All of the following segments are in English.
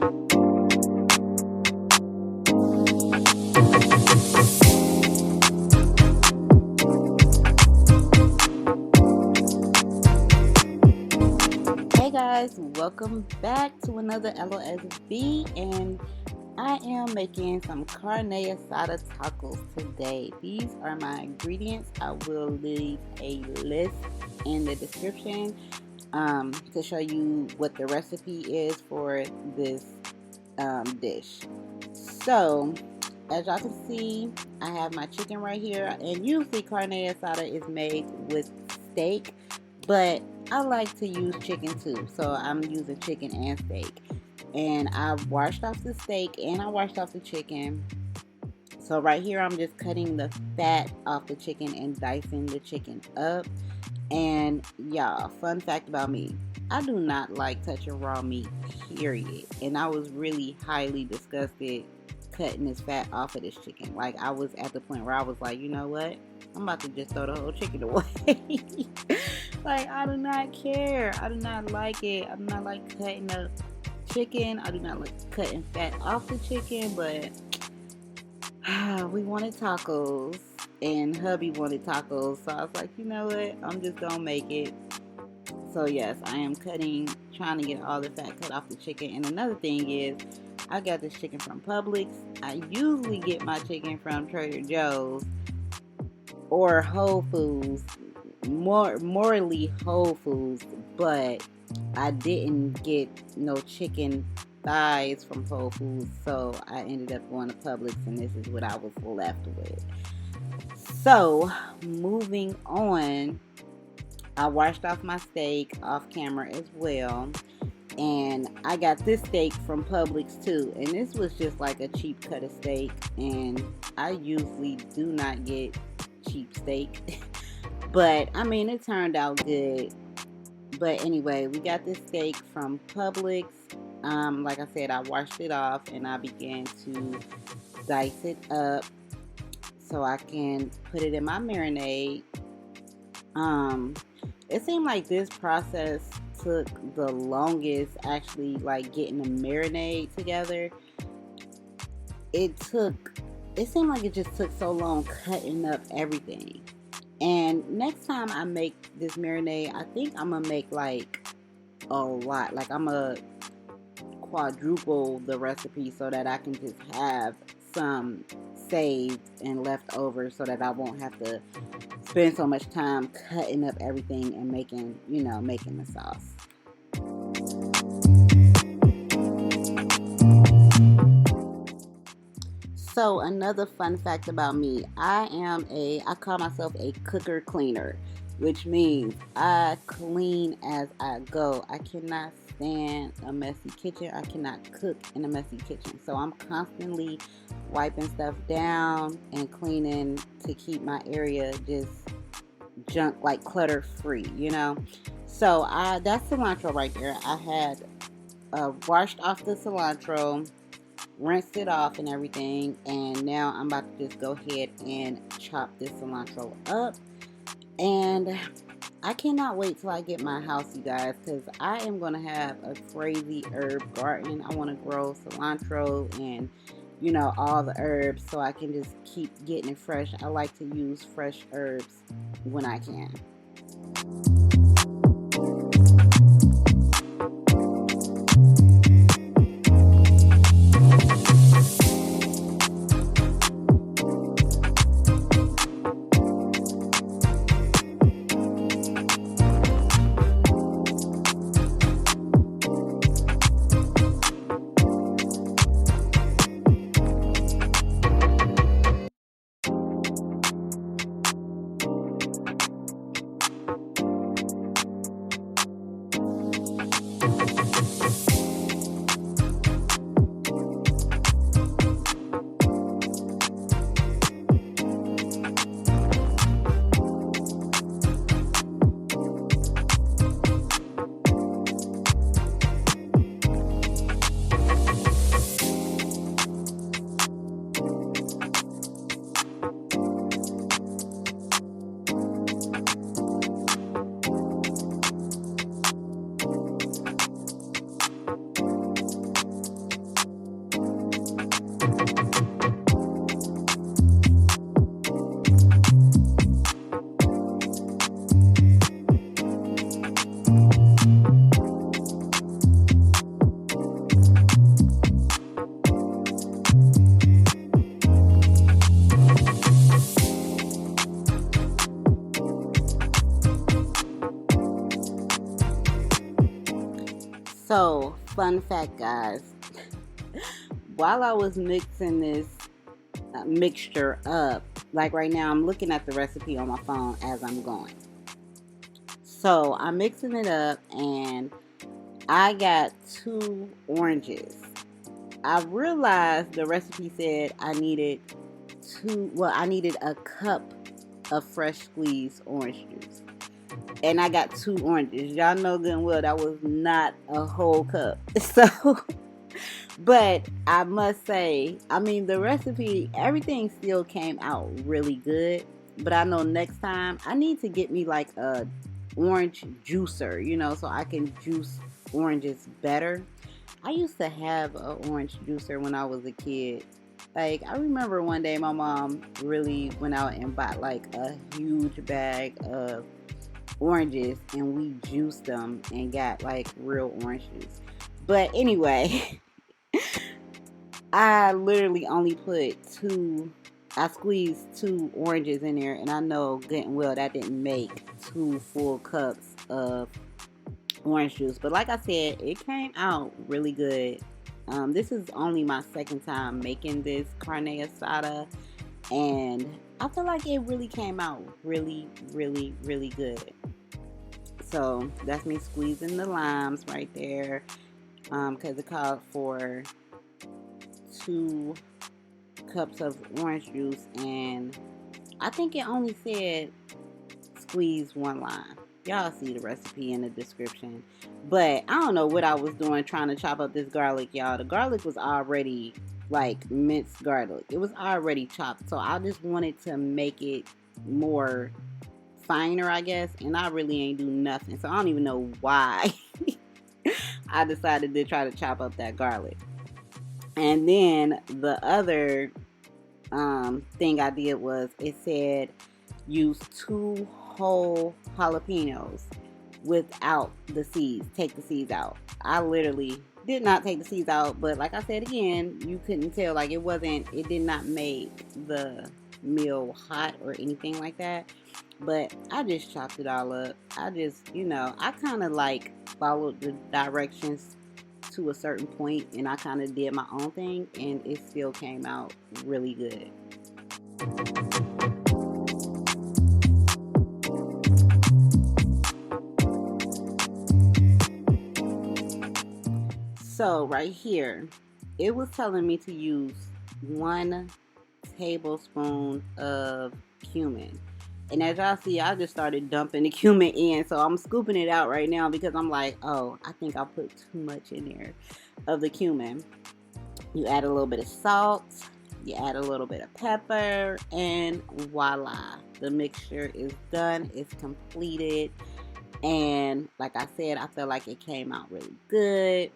Hey guys, welcome back to another LOSV, and I am making some carne asada tacos today. These are my ingredients. I will leave a list in the description to show you what the recipe is for this dish. So, as y'all can see, I have my chicken right here, and usually carne asada is made with steak, but I like to use chicken too, so I'm using chicken and steak. And I washed off the steak and I washed off the chicken. So right here I'm just cutting the fat off the chicken and dicing the chicken up. And y'all, fun fact about me, I do not like touching raw meat, period. And I was really highly disgusted cutting this fat off of this chicken. Like, I was at the point where I was like, you know what? I'm about to just throw the whole chicken away. Like, I do not care. I do not like it. I do not like cutting the chicken. I do not like cutting fat off the chicken, but we wanted tacos and hubby wanted tacos, so I was like, you know what, I'm just gonna make it. So yes, I am trying to get all the fat cut off the chicken. And another thing is, I got this chicken from Publix. I usually get my chicken from Trader Joe's or Whole Foods, morely Whole Foods, but I didn't get no chicken thighs from Whole Foods, so I ended up going to Publix, and this is what I was left with. So, moving on, I washed off my steak off camera as well, and I got this steak from Publix too, and this was just like a cheap cut of steak, and I usually do not get cheap steak, but I mean, it turned out good. But anyway, we got this steak from Publix. Like I said, I washed it off and I began to dice it up so I can put it in my marinade. It seemed like this process took the longest, actually, like getting the marinade together. It seemed like it just took so long cutting up everything. And next time I make this marinade, I think I'm gonna make like a lot. Like, I'm gonna quadruple the recipe so that I can just have some saved and left over, so that I won't have to spend so much time cutting up everything and making the sauce. So another fun fact about me, I call myself a cooker cleaner, which means I clean as I go. I cannot stand a messy kitchen. I cannot cook in a messy kitchen. So I'm constantly wiping stuff down and cleaning to keep my area just junk, like clutter free, So that's cilantro right there. I had washed off the cilantro, rinsed it off and everything, and now I'm about to just go ahead and chop this cilantro up. And I cannot wait till I get my house, you guys, because I am going to have a crazy herb garden. I want to grow cilantro and all the herbs, so I can just keep getting it fresh. I like to use fresh herbs when I can. So, fun fact, guys. While I was mixing this mixture up, like right now, I'm looking at the recipe on my phone as I'm going. So, I'm mixing it up, and I got 2 oranges. I realized the recipe said I needed I needed a cup of fresh squeezed orange juice. And I got 2 oranges. Y'all know good and well that was not a whole cup. So, but I must say, I mean, the recipe, everything still came out really good. But I know next time I need to get me like a orange juicer, so I can juice oranges better. I used to have an orange juicer when I was a kid. Like, I remember one day my mom really went out and bought like a huge bag of oranges, and we juiced them and got like real orange juice. But anyway, I literally only I squeezed 2 oranges in there, and I know good and well that didn't make 2 full cups of orange juice. But like I said, it came out really good. This is only my second time making this carne asada, and I feel like it really came out really, really, really good. So that's me squeezing the limes right there, because it called for 2 cups of orange juice, and I think it only said squeeze 1 lime. Y'all see the recipe in the description. But I don't know what I was doing trying to chop up this garlic, y'all. The garlic was already like minced garlic. It was already chopped. So I just wanted to make it more finer, I guess. And I really ain't do nothing. So I don't even know why I decided to try to chop up that garlic. And then the other thing I did was it said use 2 whole jalapenos without the seeds. Take the seeds out. I literally did not take the seeds out, but like I said again, you couldn't tell. Like it did not make the meal hot or anything like that. But I just chopped it all up. I just, I kind of like followed the directions to a certain point, and I kind of did my own thing, and it still came out really good. So right here, it was telling me to use 1 tablespoon of cumin. And as y'all see, I just started dumping the cumin in. So I'm scooping it out right now because I'm like, oh, I think I put too much in there of the cumin. You add a little bit of salt. You add a little bit of pepper. And voila. The mixture is done. It's completed. And like I said, I feel like it came out really good.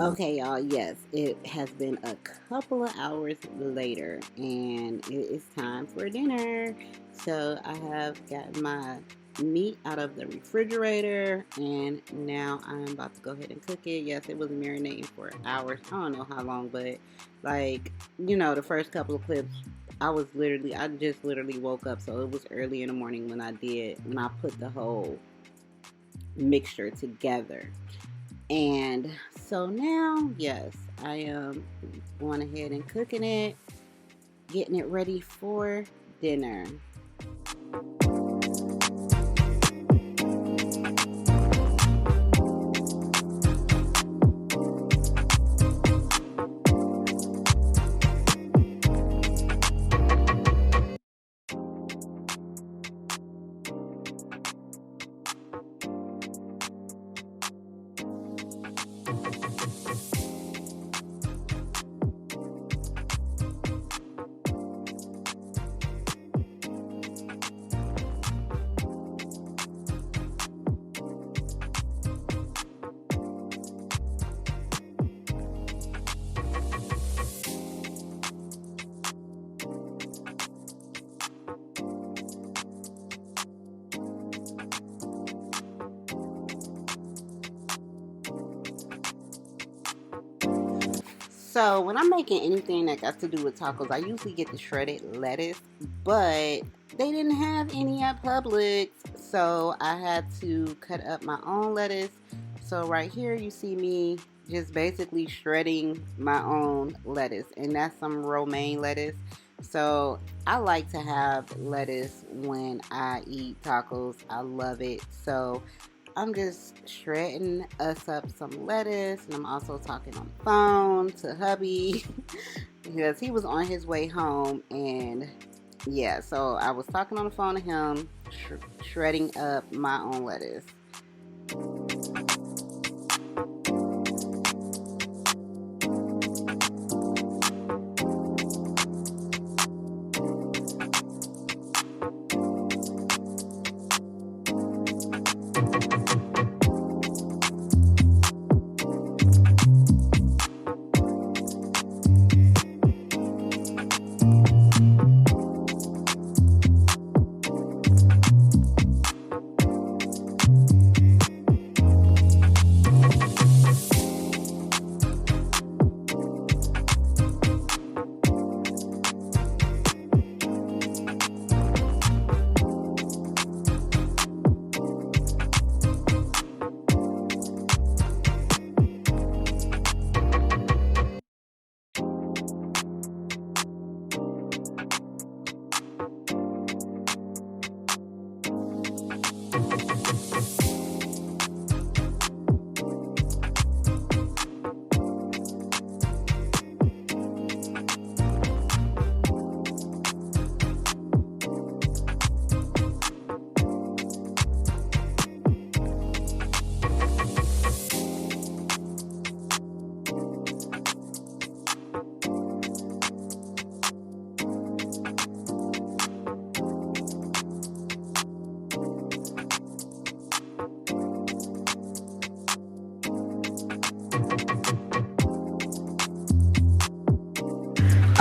Okay, y'all, yes, it has been a couple of hours later, and it is time for dinner. So I have got my meat out of the refrigerator, and now I'm about to go ahead and cook it. Yes, it was marinating for hours. I don't know how long, but like, the first couple of clips, I just literally woke up, so it was early in the morning when I put the whole mixture together. And so now, yes, I am going ahead and cooking it, getting it ready for dinner. So when I'm making anything that got to do with tacos, I usually get the shredded lettuce, but they didn't have any at Publix, so I had to cut up my own lettuce. So right here you see me just basically shredding my own lettuce, and that's some romaine lettuce. So I like to have lettuce when I eat tacos. I love it. So I'm just shredding us up some lettuce, and I'm also talking on the phone to hubby because he was on his way home. And yeah, so I was talking on the phone to him, shredding up my own lettuce.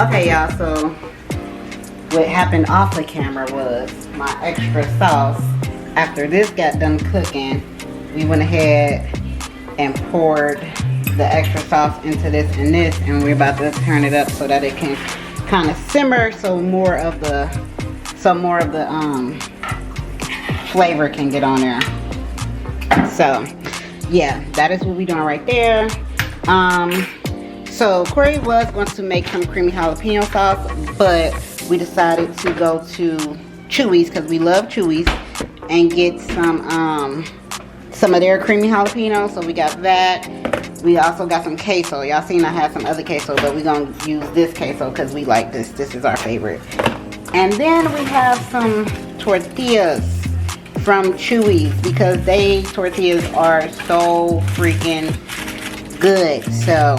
Okay, y'all, so what happened off the camera was my extra sauce. After this got done cooking, we went ahead and poured the extra sauce into this and this, and we're about to turn it up so that it can kind of simmer, so more of the flavor can get on there. So yeah, that is what we're doing right there. So Corey was going to make some creamy jalapeno sauce, but we decided to go to Chewy's because we love Chewy's and get some of their creamy jalapeno. So we got that. We also got some queso. Y'all seen I had some other queso, but we're gonna use this queso because we like this. This is our favorite. And then we have some tortillas from Chewy's because they tortillas are so freaking good. So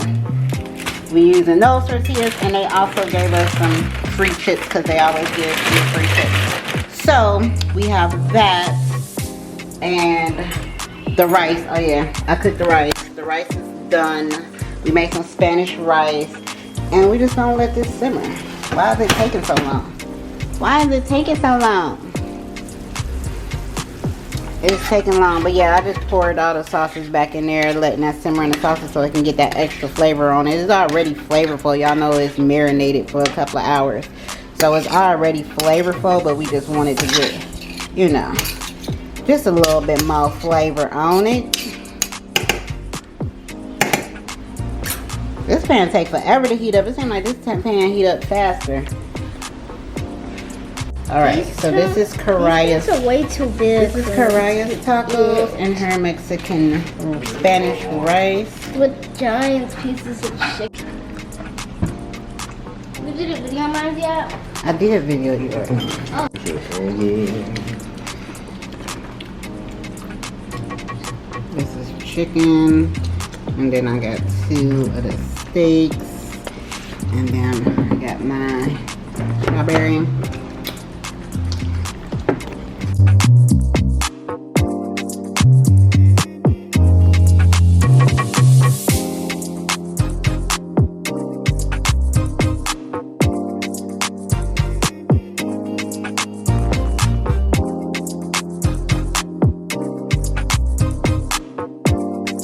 we using those tortillas, and they also gave us some free chips because they always give free chips. So we have that and the rice. Oh yeah, I cooked the rice. The rice is done. We made some Spanish rice, and we just gonna let this simmer. Why is it taking so long? Why is it taking so long? It's taking long, but yeah, I just poured all the sauces back in there, letting that simmer in the sauces so it can get that extra flavor on it. It's already flavorful. Y'all know it's marinated for a couple of hours, so it's already flavorful, but we just wanted to get, you know, just a little bit more flavor on it. This pan take forever to heat up. It seems like this pan heat up faster. Alright, so this is Karaya's. These are way too big. This is Karaya's tacos and her Mexican Spanish rice. With giant pieces of chicken. You did a video on mine yet? I did video yours. Oh. This is chicken. And then I got 2 of the steaks. And then I got my strawberry.